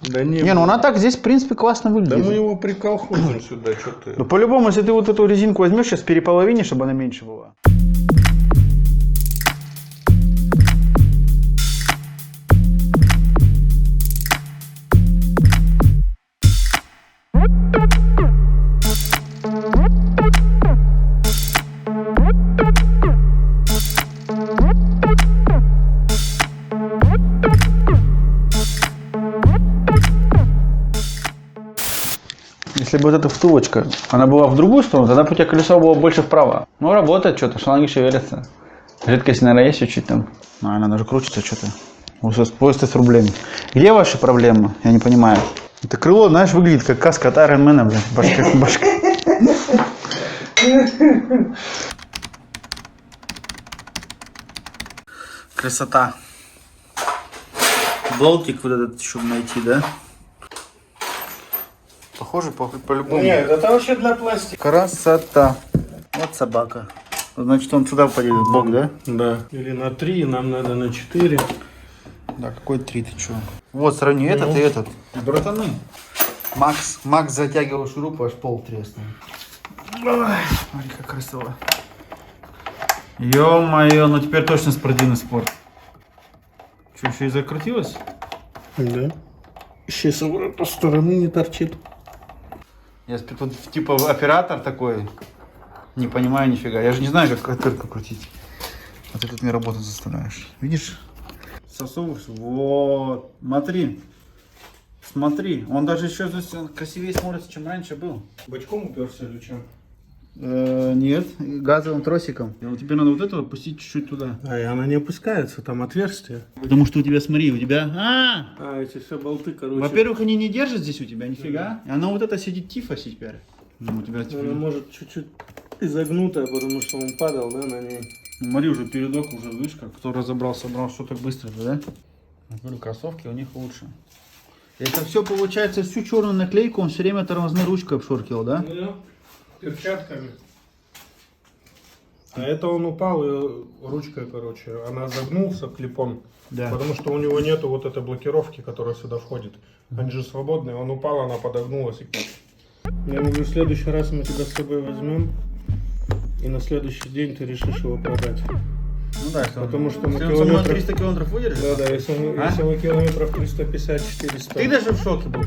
Да не. Не, ну она так здесь, в принципе, классно Да выглядит. мы его приколхозим сюда, что ты. Ну, по-любому, если ты вот эту резинку возьмешь, сейчас переполовинишь, чтобы она меньше была. Если бы вот эта втулочка, она была в другую сторону, тогда бы у тебя колесо было больше вправо. Ну, работает что-то, шланги шевелятся. Жидкость, наверное, есть чуть-чуть там. Наверное, она же крутится что-то. Устройство с рублями. Где ваши проблемы? Я не понимаю. Это крыло, знаешь, выглядит как каска от Iron Man, блин. Башка. Красота. Болтик вот этот, чтобы найти, да? Похоже, по-любому. Нет, это вообще для пластика. Красота. Вот собака. Значит, он сюда пойдет в бок, да? Да. Или на 3, нам надо на 4. Да, какой 3, ты чё? Вот, сравни этот и этот. Братаны. Макс затягивал шуруп, аж пол треснул. Смотри, как красиво. Ё-моё, ну теперь точно спортивный спорт. Что, еще и закрутилось? Да. Сейчас по стороны не торчит. Я тут типа оператор такой. Не понимаю нифига. Я же не знаю, как отвертку крутить. А ты тут мне работать заставляешь. Видишь? Сосовываешь. Вот. Смотри. Смотри. Он даже еще здесь красивее смотрится, чем раньше был. Бочком уперся или что? Нет, газовым тросиком. Тебе надо вот это опустить чуть-чуть туда. А, и она не опускается, там отверстие. Потому что у тебя, смотри, у тебя... А, эти все болты, короче. Во-первых, они не держат здесь у тебя, нифига. И она вот это сидит тифа теперь. Ну, у тебя теперь... Она может чуть-чуть изогнутая, потому что он падал, да, на ней. Смотри, уже передок, уже, видишь, как кто разобрал, собрал, что так быстро, да? Я говорю, кроссовки у них лучше. Это все получается, всю черную наклейку он все время тормозной ручкой обшоркивал, да? Ну да, перчатками. А это он упал и ручкой, короче, она загнулся, клипон. Да. Потому что у него нету вот этой блокировки, которая сюда входит. Они же свободные, он упал, она подогнулась и... Я говорю, в следующий раз мы тебя с собой возьмем, и на следующий день ты решишь его продать. Ну да, если Потому что мы если он со мной километров... 300 километров выдержит. Да, если мы километров 350-400. Ты даже в шоке был.